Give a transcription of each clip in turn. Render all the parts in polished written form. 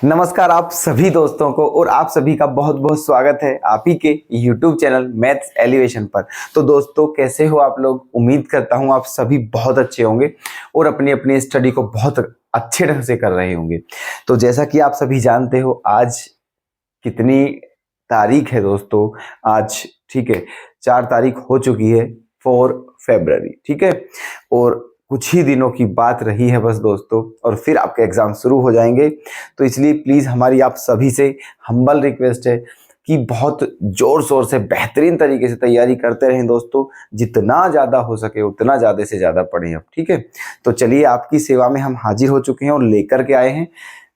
नमस्कार आप सभी दोस्तों को और आप सभी का बहुत बहुत स्वागत है आप ही के YouTube चैनल मैथ्स एलिवेशन पर। तो दोस्तों कैसे हो आप लोग। उम्मीद करता हूं आप सभी बहुत अच्छे होंगे और अपनी अपनी स्टडी को बहुत अच्छे ढंग से कर रहे होंगे। तो जैसा कि आप सभी जानते हो आज कितनी तारीख है दोस्तों। आज ठीक है 4 तारीख हो चुकी है 4 फरवरी। ठीक है और कुछ ही दिनों की बात रही है बस दोस्तों और फिर आपके एग्जाम शुरू हो जाएंगे। तो इसलिए प्लीज हमारी आप सभी से हम्बल रिक्वेस्ट है कि बहुत जोर शोर से बेहतरीन तरीके से तैयारी करते रहें दोस्तों। जितना ज्यादा हो सके उतना ज्यादा से ज्यादा पढ़ें अब। ठीक है तो चलिए आपकी सेवा में हम हाजिर हो चुके हैं और लेकर के आए हैं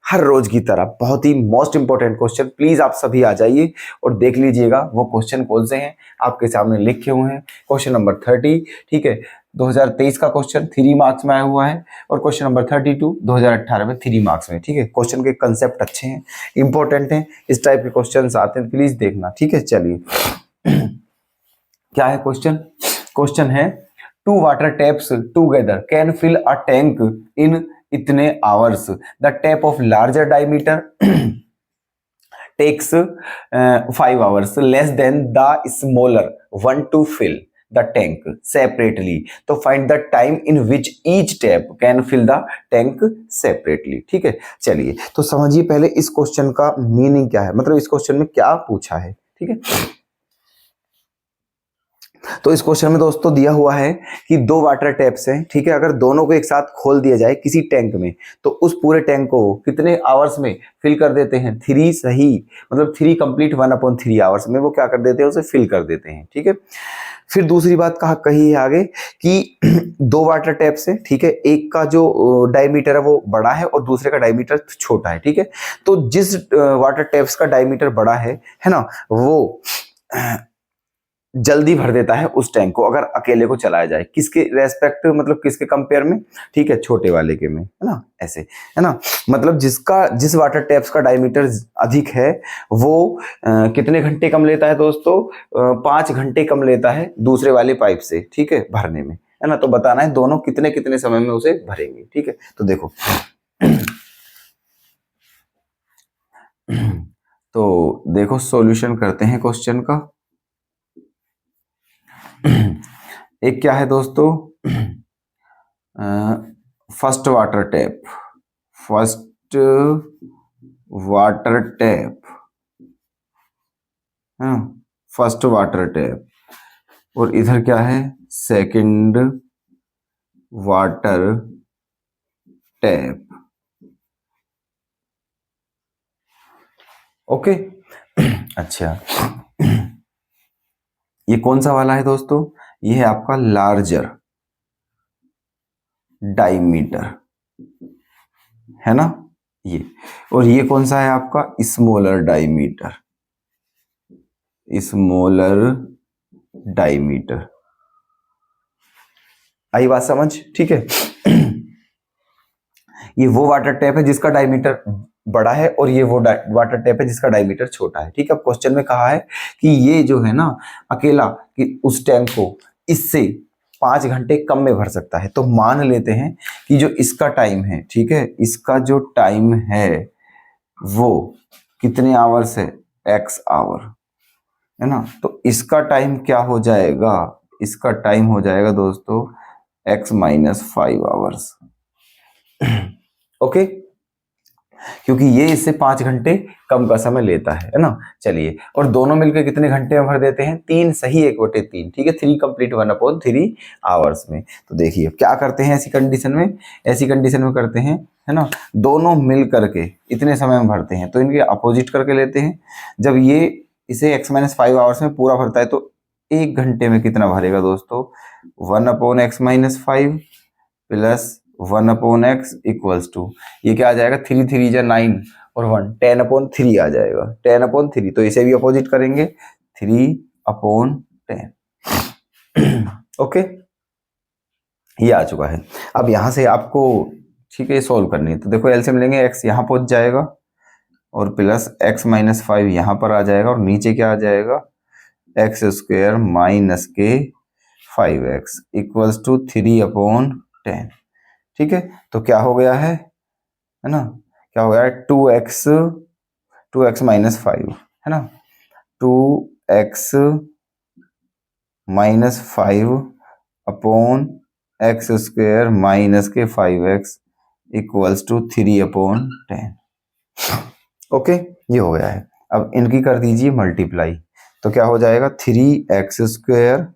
हर रोज की तरह बहुत ही मोस्ट इंपॉर्टेंट क्वेश्चन। प्लीज आप सभी आ जाइए और देख लीजिएगा वो क्वेश्चन कौन से हैं। आपके सामने लिखे हुए हैं क्वेश्चन नंबर 30। ठीक है 2023 का क्वेश्चन 3 मार्क्स में आया हुआ है और क्वेश्चन नंबर 32 2018 में 3 मार्क्स में। ठीक है क्वेश्चन के कंसेप्ट अच्छे हैं, इंपॉर्टेंट हैं, इस टाइप के क्वेश्चन आते हैं प्लीज देखना। ठीक है चलिए क्या है क्वेश्चन। क्वेश्चन है 2 water taps together can fill a tank in इतने hours. The tap of larger diameter takes 5 hours less than the smaller one to fill the tank separately. तो find the time in which each tap can fill the tank separately. ठीक है चलिए तो समझिए पहले इस question का meaning क्या है, मतलब इस क्वेश्चन में क्या पूछा है। ठीक है तो इस क्वेश्चन में दोस्तों दिया हुआ है कि 2 वाटर टैप्स हैं। ठीक है अगर दोनों को एक साथ खोल दिया जाए किसी टैंक में तो उस पूरे टैंक को कितने आवर्स में फिल कर देते हैं। 3 सही मतलब 3 कंप्लीट 1/3 आवर्स में वो क्या कर देते हैं उसे फिल कर देते हैं। ठीक है फिर दूसरी बात कही है आगे कि 2 वाटर टैप्स हैं। ठीक है एक का जो डायमीटर है वो बड़ा है और दूसरे का डायमीटर छोटा है। ठीक है तो जिस वाटर टैप्स का डायमीटर बड़ा है ना वो जल्दी भर देता है उस टैंक को अगर अकेले को चलाया जाए। किसके रेस्पेक्ट मतलब किसके कंपेयर में। ठीक है छोटे वाले के में है ना ऐसे है ना मतलब जिस वाटर टैप्स का डायमीटर अधिक है वो कितने घंटे कम लेता है दोस्तों 5 घंटे कम लेता है दूसरे वाले पाइप से। ठीक है भरने में है ना तो बताना है दोनों कितने कितने समय में उसे भरेंगे। ठीक है तो देखो तो देखो सॉल्यूशन करते हैं क्वेश्चन का। एक क्या है दोस्तों first water tap first water tap और इधर क्या है सेकंड वाटर टैप। ओके अच्छा ये कौन सा वाला है दोस्तों, ये है आपका लार्जर डायमीटर है ना ये, और ये कौन सा है आपका स्मॉलर डायमीटर आई बात समझ। ठीक है ये वो वाटर टैप है जिसका डायमीटर बड़ा है और ये वो वाटर टैप है जिसका डायमीटर छोटा है। ठीक है अब क्वेश्चन में कहा है कि ये जो है ना अकेला कि उस टैंक को इससे 5 घंटे कम में भर सकता है। तो मान लेते हैं कि जो इसका टाइम है ठीक है इसका जो टाइम है वो कितने आवर्स है x आवर है ना तो इसका टाइम क्या हो जाएगा, इसका टाइम हो जाएगा दोस्तों x - 5 आवर्स। ओके क्योंकि ये इससे 5 घंटे कम का समय लेता है ना। चलिए और दोनों मिलकर कितने घंटे में भर देते हैं 3 सही 1/3। ठीक है 3 कंप्लीट 1/3 आवर्स में। तो देखिए क्या करते हैं ऐसी कंडीशन में करते हैं है ना दोनों मिल करके इतने समय में भरते हैं तो इनके अपोजिट करके लेते हैं। जब ये इसे x - 5 आवर्स में पूरा भरता है तो 1 घंटे में कितना भरेगा दोस्तों 1/x - 5 plus 1/x equals to ये क्या आ जाएगा 3 3 जा 9 और 1 10/3 आ जाएगा 10/3। तो इसे भी अपोजिट करेंगे 3/10। ओके ये आ चुका है। अब यहां से आपको ठीक है सोल्व करनी है तो देखो एलसीएम लेंगे x यहां पहुंच जाएगा और प्लस x - 5 यहां पर आ जाएगा और नीचे क्या आ जाएगा x² - 5x इक्वल्स टू 3/10। ठीक है तो क्या हो गया है ना क्या हो गया 2x माइनस 5 है ना, 2x minus 5 upon x square minus के 5x इक्वल्स टू 3/10। ओके, ये हो गया है। अब इनकी कर दीजिए मल्टीप्लाई, तो क्या हो जाएगा 3x स्क्वायर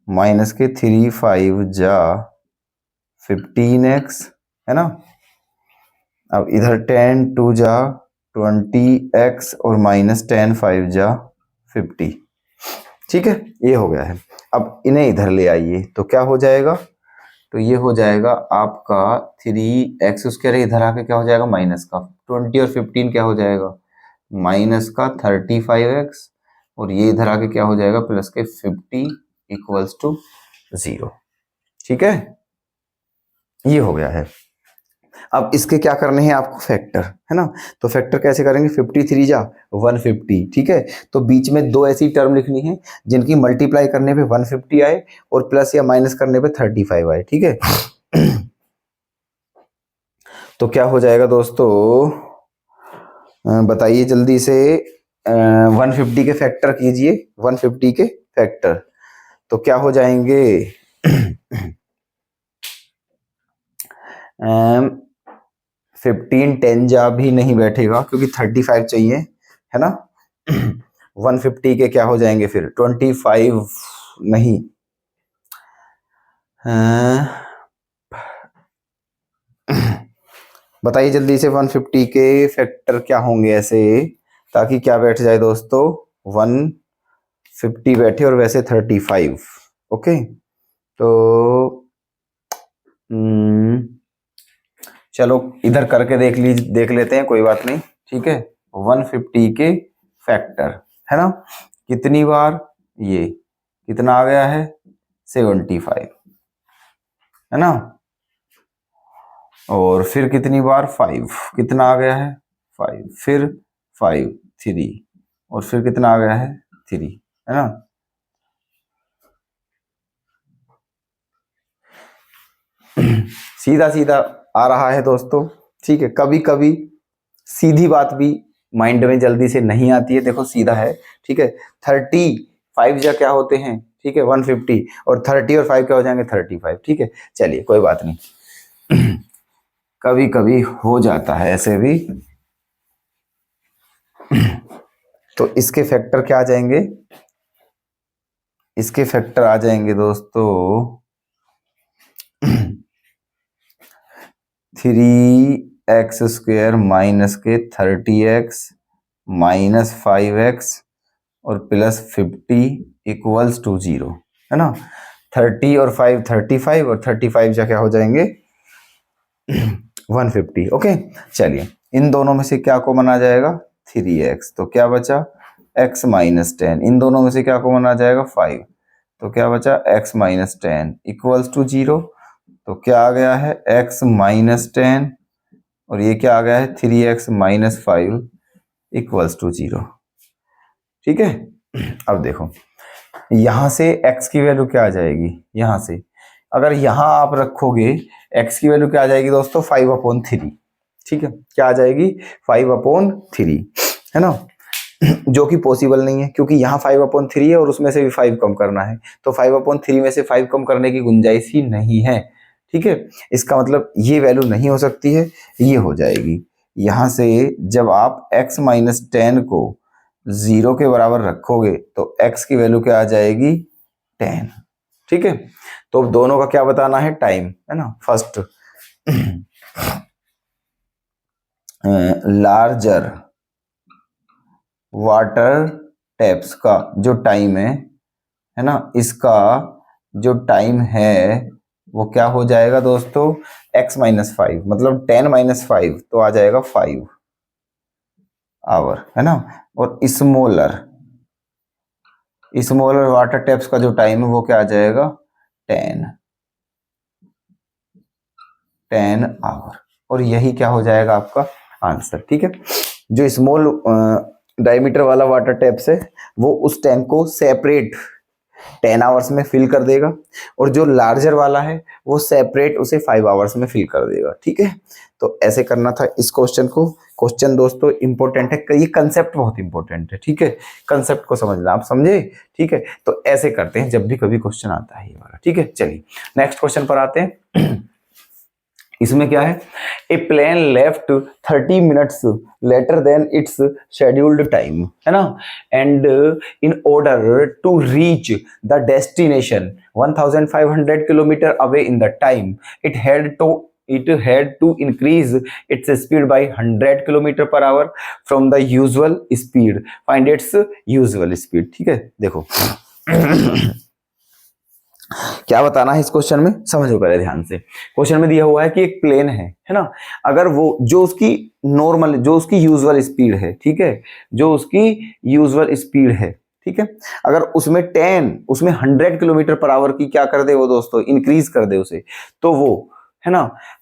माइनस के 3 5 जा 15x है ना। अब इधर 10 2 जा 20x और माइनस 10 5 जा 50। ठीक है, ये हो गया है। अब इन्हें इधर ले आइए तो क्या हो जाएगा, तो ये हो जाएगा आपका 3x स्क्वायर, इधर आके क्या हो जाएगा माइनस का 20 और 15 क्या हो जाएगा माइनस का 35x, और ये इधर आके क्या हो जाएगा प्लस के 50 इक्वल्स टू 0। ठीक है, ये हो गया है। अब इसके क्या करने हैं आपको फैक्टर, है ना। तो फैक्टर कैसे करेंगे, 53 जा 150। ठीक है, तो बीच में दो ऐसी टर्म लिखनी है जिनकी मल्टीप्लाई करने पे 150 आए और प्लस या माइनस करने पे 35 आए। ठीक है, तो क्या हो जाएगा दोस्तों, बताइए जल्दी से। 150 के फैक्टर कीजिए, 150 के फैक्टर, तो क्या हो जाएंगे 15 10 जा भी नहीं बैठेगा क्योंकि 35 चाहिए, है ना। 150 के क्या हो जाएंगे फिर 25 नहीं, बताइए जल्दी से 150 के फैक्टर क्या होंगे ऐसे, ताकि क्या बैठ जाए दोस्तों 150 बैठे और वैसे 35। ओके, तो चलो इधर करके देख लेते हैं, कोई बात नहीं। ठीक है, 150 के फैक्टर है ना, कितनी बार, ये कितना आ गया है 75 है ना, और फिर कितनी बार 5 कितना आ गया है 5, फिर 5 3 और फिर कितना आ गया है 3 है ना। सीधा सीधा आ रहा है दोस्तों। ठीक है, कभी कभी सीधी बात भी माइंड में जल्दी से नहीं आती है, देखो सीधा है। ठीक है, 35 जा क्या होते हैं, ठीक है 150, और 30 और 5 क्या हो जाएंगे 35। ठीक है, चलिए कोई बात नहीं, कभी कभी हो जाता है ऐसे भी। तो इसके फैक्टर क्या आ जाएंगे, इसके फैक्टर आ जाएंगे दोस्तों 3x स्क्वायर माइनस के 30x माइनस 5x और प्लस 50 इक्वल्स टू 0 है ना। 30 और 5 35 और 35 जा क्या हो जाएंगे 150। ओके, चलिए इन दोनों में से क्या कॉमन आ जाएगा 3x, तो क्या बचा x माइनस 10, इन दोनों में से क्या कॉमन आ जाएगा 5, तो क्या बचा x माइनस 10 इक्वल्स टू 0। तो क्या आ गया है x माइनस 10 और ये क्या आ गया है 3x माइनस 5 इक्वल्स टू 0। ठीक है, अब देखो यहां से x की वैल्यू क्या आ जाएगी, यहां से अगर यहां आप रखोगे x की वैल्यू क्या आ जाएगी दोस्तों 5/3। ठीक है, क्या आ जाएगी 5/3 है ना, जो कि पॉसिबल नहीं है क्योंकि यहाँ 5/3 है और उसमें से भी 5 कम करना है, तो 5/3 में से 5 कम करने की गुंजाइश ही नहीं है। ठीक है, इसका मतलब ये वैल्यू नहीं हो सकती है, ये हो जाएगी। यहां से जब आप x माइनस 10 को 0 के बराबर रखोगे तो x की वैल्यू क्या आ जाएगी 10। ठीक है, तो दोनों का क्या बताना है टाइम, है ना। फर्स्ट लार्जर वाटर टैप्स का जो टाइम है ना, इसका जो टाइम है वो क्या हो जाएगा दोस्तों x माइनस 5, मतलब 10 माइनस 5 तो आ जाएगा 5 आवर है ना। और स्मॉलर वाटर टैप्स का जो टाइम है वो क्या आ जाएगा 10 आवर, और यही क्या हो जाएगा आपका आंसर। ठीक है, जो स्मॉल डायमीटर वाला वाटर टैप्स है वो उस टैंक को सेपरेट 10 आवर्स में फिल कर देगा, और जो लार्जर वाला है वो सेपरेट उसे 5 आवर्स में फिल कर देगा। ठीक है, तो ऐसे करना था इस क्वेश्चन को। क्वेश्चन दोस्तों इंपॉर्टेंट है, ये कंसेप्ट बहुत इंपॉर्टेंट है। ठीक है, कंसेप्ट को समझना, आप समझे। ठीक है, तो ऐसे करते हैं जब भी कभी क्वेश्चन आता है ये वाला। ठीक है, चलिए नेक्स्ट क्वेश्चन पर आते हैं। इसमें क्या है, a plane left 30 minutes later than its scheduled time, है ना, and in order to reach the destination 1500 kilometre away in the time it had to increase its speed by 100 kilometre per hour from the usual speed, find its usual speed। ठीक है, देखो क्या बताना है इस question में, समझो पहले ध्यान से। क्वेश्चन में दिया हुआ है कि एक प्लेन है ना, अगर वो जो उसकी नॉर्मल, जो उसकी यूजुअल स्पीड है, ठीक है, जो उसकी यूजुअल स्पीड है, ठीक है, अगर उसमें 100 किलोमीटर पर आवर की क्या कर दे वो दोस्तों, इंक्रीज कर दे उसे, तो वो है ना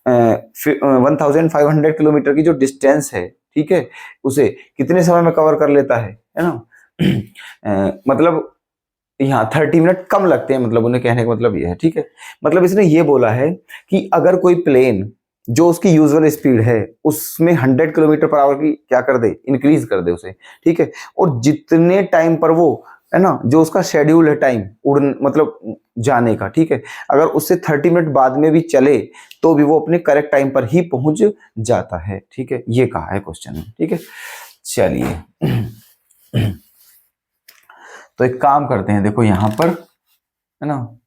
1500 किलोमीटर की जो डिस्टेंस है, ठीक है, उसे कितने समय में कवर कर लेता है ना। मतलब यहाँ 30 मिनट कम लगते हैं, मतलब उन्हें कहने का मतलब ये है। ठीक है, मतलब इसने ये बोला है कि अगर कोई प्लेन जो उसकी यूजुअल स्पीड है उसमें 100 किलोमीटर पर आवर की क्या कर दे, इंक्रीज कर दे उसे, ठीक है, और जितने टाइम पर वो है ना, जो उसका शेड्यूल है टाइम उड़न मतलब जाने का, ठीक है, अगर उससे 30 मिनट बाद में भी चले तो भी वो अपने करेक्ट टाइम पर ही पहुंच जाता है। ठीक है, ये कहा है क्वेश्चन में। ठीक है, चलिए तो एक काम करते हैं, देखो यहां पर है ना,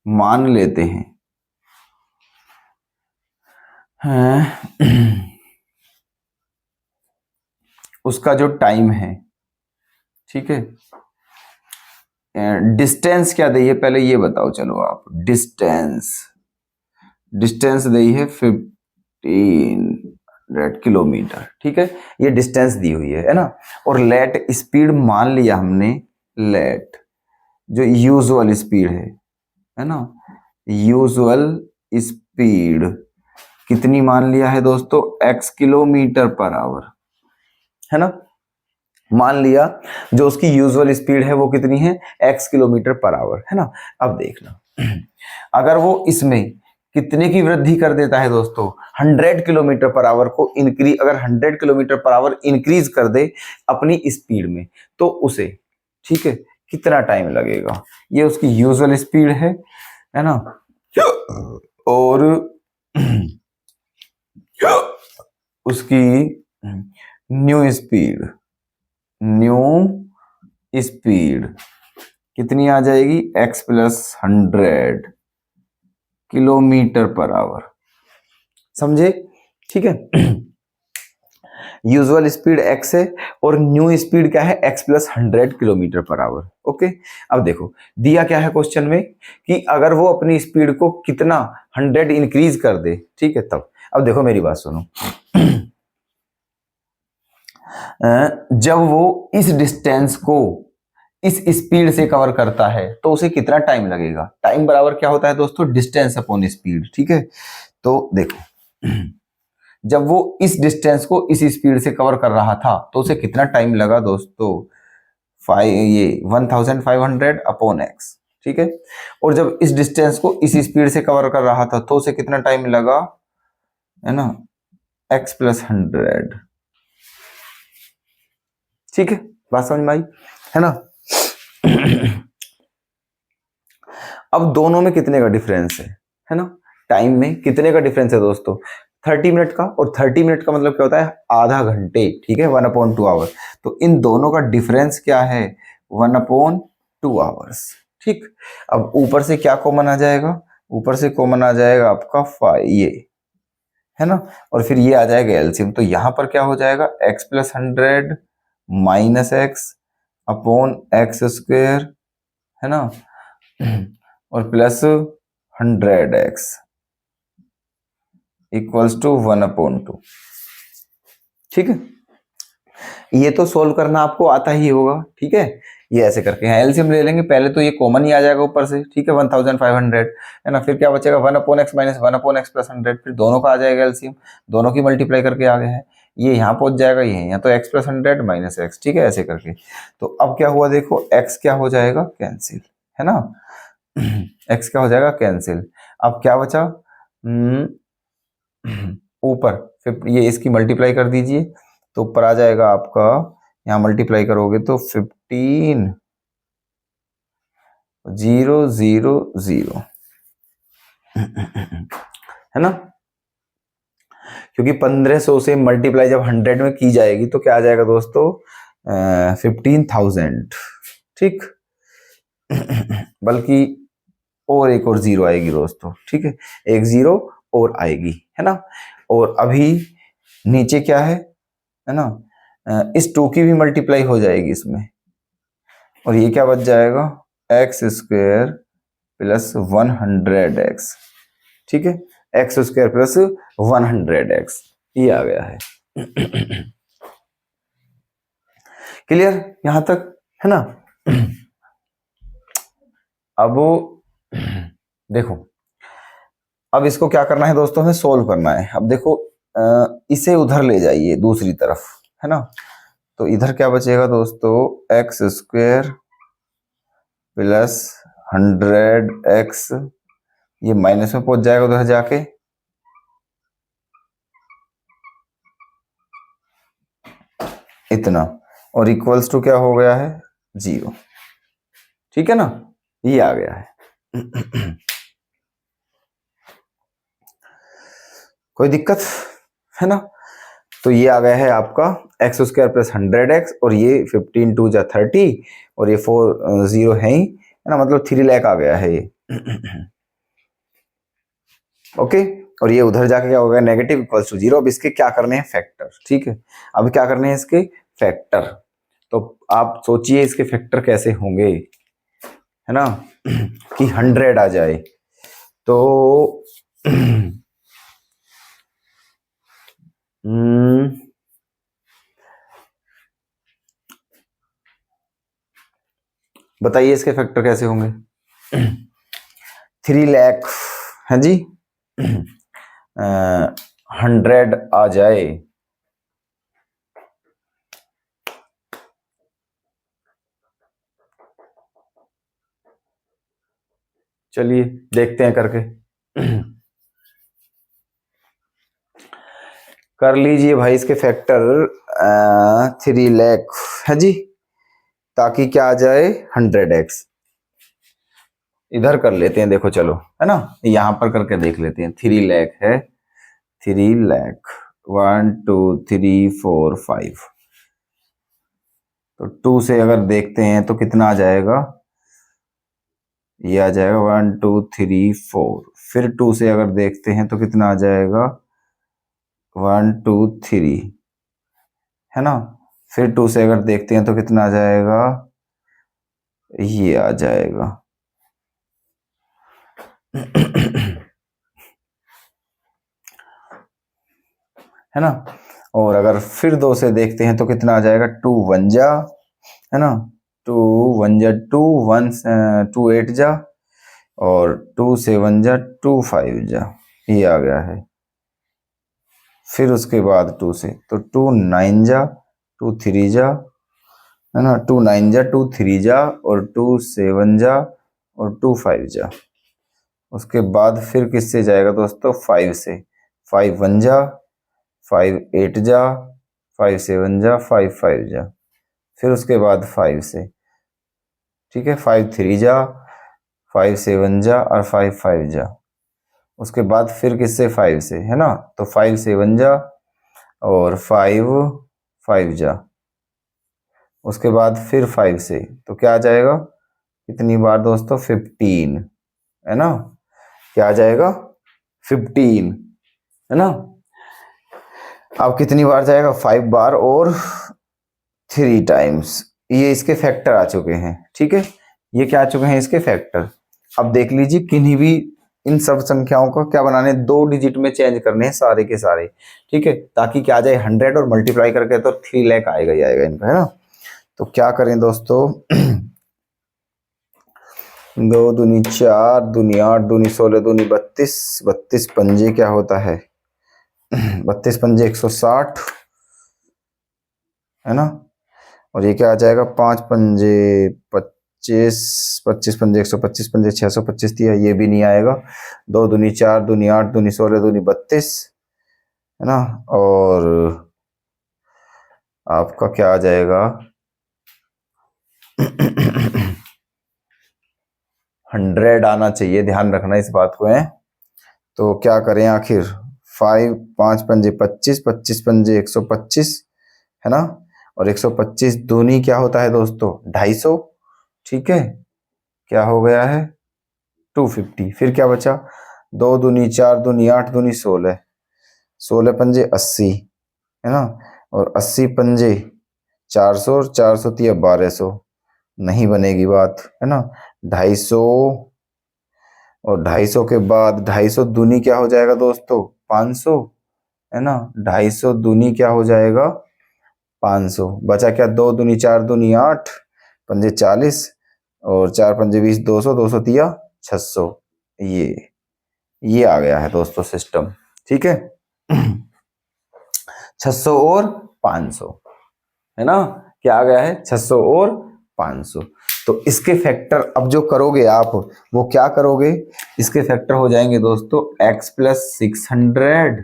मान लेते हैं उसका जो टाइम है, ठीक है, डिस्टेंस क्या दी है पहले ये बताओ, चलो आप डिस्टेंस दी है 1500 किलोमीटर। ठीक है, ये डिस्टेंस दी हुई है ना, और लेट स्पीड मान लिया हमने, लेट जो यूजुअल स्पीड है ना, यूजुअल स्पीड कितनी मान लिया है दोस्तों, x किलोमीटर पर आवर, है ना, मान लिया जो उसकी यूजुअल स्पीड है वो कितनी है, x किलोमीटर पर आवर, है ना। अब देखना अगर वो इसमें कितने की वृद्धि कर देता है दोस्तों, 100 किलोमीटर पर आवर को इंक्रीज, अगर 100 किलोमीटर पर आवर इंक्रीज कर दे अपनी स्पीड में, तो उसे, ठीक है, कितना टाइम लगेगा। ये उसकी यूजुअल स्पीड है ना, और उसकी न्यू स्पीड कितनी आ जाएगी, x plus 100 kilometre per our, समझे। ठीक है, यूजुअल स्पीड x है और न्यू स्पीड क्या है, x plus 100 kilometre per our. Okay, अब देखो दिया क्या है क्वेश्चन में कि अगर वो अपनी स्पीड को कितना 100 इंक्रीज कर दे, ठीक है, तब अब देखो मेरी बात सुनो, जब वो इस डिस्टेंस को इस स्पीड से कवर करता है तो उसे कितना टाइम लगेगा। टाइम बराबर क्या होता है दोस्तों, डिस्टेंस अपॉन स्पीड। ठीक है, तो देखो जब वो इस डिस्टेंस को इस स्पीड से कवर कर रहा था तो उसे कितना टाइम लगा दोस्तों, 1500 अपॉन x। ठीक है, और जब इस डिस्टेंस को इस स्पीड से कवर कर रहा था तो उसे कितना टाइम लगा, है ना, x प्लस 100। ठीक है, बात समझ में आई, है ना। अब दोनों में कितने का डिफरेंस है ना, टाइम में कितने का डिफरेंस है दोस्तों, 30 मिनट का, और 30 मिनट का मतलब क्या होता है, आधा घंटे। ठीक है, 1/2 आवर, तो इन दोनों का डिफरेंस क्या है, 1/2 आवर्स। ठीक, अब ऊपर से क्या कॉमन आ जाएगा, ऊपर से कॉमन आ जाएगा आपका 5 ये, है ना, और फिर ये आ जाएगा एलसीएम, तो यहां पर क्या हो जाएगा, x plus 100 minus x upon x square, है ना, और प्लस 100x इक्वल्स टू 1/2। ठीक है, ये तो सोल्व करना आपको आता ही होगा। ठीक है, ये ऐसे करके हैं, एलसीएम ले लेंगे, पहले तो ये कॉमन ही आ जाएगा ऊपर से। ठीक है, 1500 है ना, फिर क्या बचेगा 1/x माइनस 1/x प्लस 100, फिर दोनों का आ जाएगा एलसीएम, दोनों की मल्टीप्लाई करके आ गया है, ये यहाँ पहुंच जाएगा, ये यहाँ, तो x प्लस 100 माइनस एक्स, ठीक है, ऐसे करके। तो अब क्या हुआ देखो, x क्या हो जाएगा, कैंसिल, है ना। x क्या हो जाएगा, कैंसिल। अब क्या बचा, ऊपर फिर ये इसकी मल्टीप्लाई कर दीजिए, तो ऊपर आ जाएगा आपका, यहाँ मल्टीप्लाई करोगे तो 15 0 0 0, है ना। क्योंकि 1500 से मल्टीप्लाई जब 100 में की जाएगी तो क्या आ जाएगा दोस्तों, 15,000, ठीक। बल्कि और एक और जीरो आएगी दोस्तों, ठीक है, एक जीरो और आएगी, है ना। और अभी नीचे क्या है ना, इस 2 की भी मल्टीप्लाई हो जाएगी इसमें, और ये क्या बच जाएगा, एक्स स्क्वायर प्लस 100x, ठीक है, एक्स स्क्वायर प्लस 100x, ये आ गया है। क्लियर यहां तक, है ना। अब देखो, अब इसको क्या करना है दोस्तों, हमें सोल्व करना है। अब देखो, इसे उधर ले जाइए दूसरी तरफ, है ना। तो इधर क्या बचेगा दोस्तों, एक्स स्क्वायर प्लस 100x, ये माइनस में पहुंच जाएगा उधर जाके, इतना, और इक्वल्स टू क्या हो गया है, 0, ठीक है ना, ये आ गया है। कोई दिक्कत, है ना। तो ये आ गया है आपका एक्स स्क्वायर प्लस 100x, और ये 15 2 जा 30, और ये 4 0 है ही, है ना, मतलब 3 लाख आ गया है ये। ओके, और ये उधर जाके क्या हो गया, नेगेटिव इक्वल्स टू 0। अब इसके क्या करने हैं, फैक्टर, ठीक है। अब क्या करने हैं इसके फैक्टर, तो आप सोचिए इसके फैक्टर कैसे होंगे, है ना, कि 100 आ जाए। तो बताइए इसके फैक्टर कैसे होंगे। 3 लाख है जी, 100 आ जाए, चलिए देखते हैं करके। कर लीजिए भाई इसके फैक्टर, 3 लाख है जी, ताकि क्या आ जाए, 100x। इधर कर लेते हैं, देखो चलो, है ना, यहां पर करके देख लेते हैं। 3 लाख है, 3 लाख, 1 2 3 4 5, तो 2 से अगर देखते हैं तो कितना आ जाएगा, ये आ जाएगा 1 2 3 4, फिर 2 से अगर देखते हैं तो कितना आ जाएगा, 1 2 3, है ना, फिर 2 से अगर देखते हैं तो कितना आ जाएगा, ये आ जाएगा। है ना, और अगर फिर 2 से देखते हैं तो कितना आ जाएगा, 2 1 जा, है ना, 2 1 जा 2, 1 2 8 जा, और 2 7 जा 2 5 जा, ये आ गया है। फिर उसके बाद 2 से तो 2 9 जा 2 3 जा, है ना, 2 9 जा 2 3 जा, और 2 7 जा, और 2 5 जा। उसके बाद फिर किससे जाएगा दोस्तों, 5 से, 5 1 जा, 5 8 जा, 5 7 जा, 5 5 जा, फिर उसके बाद 5 से, ठीक है, 5 3 जा, 5 7 जा, और 5 5 जा। उसके बाद फिर किससे, 5 से, है ना, तो 5 7 जा, और 5 5 जा। उसके बाद फिर 5 से, तो क्या आ जाएगा, कितनी बार दोस्तों, 15, है ना, क्या आ जाएगा, 15, है ना। अब कितनी बार जाएगा, 5 बार और 3 टाइम्स। ये इसके फैक्टर आ चुके हैं, ठीक है, ये क्या आ चुके हैं, इसके फैक्टर। अब देख लीजिए किन्हीं भी इन सब संख्याओं को क्या बनाने, 2 डिजिट में चेंज करने हैं सारे के सारे, ठीक है, ताकि क्या आ जाए, 100, और मल्टीप्लाई करके तो 3 लाख आएगा ही आएगा इनका, है ना। तो क्या करें दोस्तों, 2 दूनी 4, दूनी 8, दूनी 16, दूनी 32, 32 पंजे क्या होता है, 32 पंजे 160, है ना। और ये क्या आ जाएगा, 5 पंजे 25, 25 पंजे 125 पंजे 625 दिया, ये भी नहीं आएगा। 2 दूनी 4, दूनी 8, दूनी 16, दूनी 32, है ना। और आपका क्या आ जाएगा 100 आना चाहिए, ध्यान रखना इस बात को है। तो क्या करें आखिर, 5 पंजे 25, 25 पंजे 125, है ना। और 125 दूनी क्या होता है दोस्तों, 250, ठीक है। क्या हो गया है 250। फिर क्या बचा, 2 दूनी 4, दूनी 8, दूनी 16, 16 पंजे 80, है ना। और 80 पंजे 400, और 400 तिया 1200, नहीं बनेगी बात, है ना। 250, और 250 के बाद 250 दूनी क्या हो जाएगा दोस्तों, 500, है ना। 250 दूनी क्या हो जाएगा 500। बचा क्या, 2 दूनी 4, दूनी 8, पंजे 40, और 4 पंजे 20, 200, 200 तिया 600। ये आ गया है दोस्तों सिस्टम, ठीक है। 600 और 500, है ना। क्या आ गया है, 600 और 500। तो इसके फैक्टर अब जो करोगे आप, वो क्या करोगे, इसके फैक्टर हो जाएंगे दोस्तों x plus 600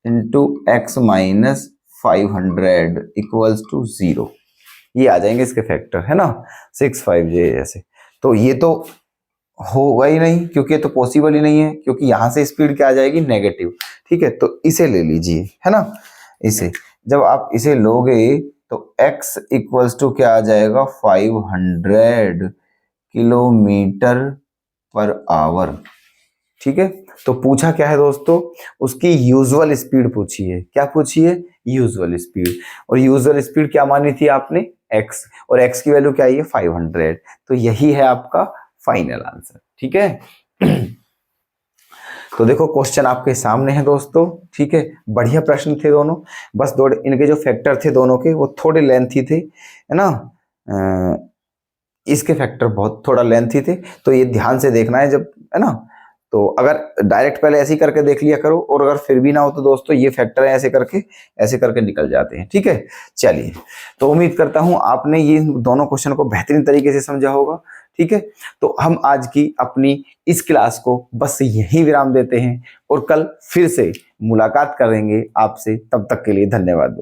into X minus 500 equals to 0। ये आ जाएंगे इसके फैक्टर, है ना, 6 5 ऐसे। तो ये तो होगा ही नहीं, क्योंकि ये तो पॉसिबल ही नहीं है, क्योंकि यहां से स्पीड क्या आ जाएगी, नेगेटिव। ठीक है, तो इसे ले लीजिए, है ना। इसे जब आप इसे लोगे तो x इक्वल्स टू क्या आ जाएगा, 500 किलोमीटर पर आवर। ठीक है, तो पूछा क्या है दोस्तों, उसकी यूजुअल स्पीड पूछी है। क्या पूछी है, यूजुअल स्पीड। और यूजुअल स्पीड क्या मानी थी आपने, x, और x की वैल्यू क्या है 500। तो यही है आपका फाइनल आंसर, ठीक है। तो देखो क्वेश्चन आपके सामने है दोस्तों, ठीक है। बढ़िया प्रश्न थे दोनों, बस दो इनके जो फैक्टर थे दोनों के वो थोड़े लेंथी थे, है ना। इसके फैक्टर बहुत थोड़ा लेंथी थे, तो ये ध्यान से देखना है जब, है ना। तो अगर डायरेक्ट पहले ऐसे ही करके देख लिया करो, और अगर फिर भी ना हो तो दोस्तों ये फैक्टर है ऐसे करके निकल जाते हैं, ठीक है। चलिए, तो उम्मीद करता हूं आपने ये दोनों क्वेश्चन को बेहतरीन तरीके से समझा होगा, ठीक है। तो हम आज की अपनी इस क्लास को बस यहीं विराम देते हैं, और कल फिर से मुलाकात करेंगे आपसे। तब तक के लिए धन्यवाद।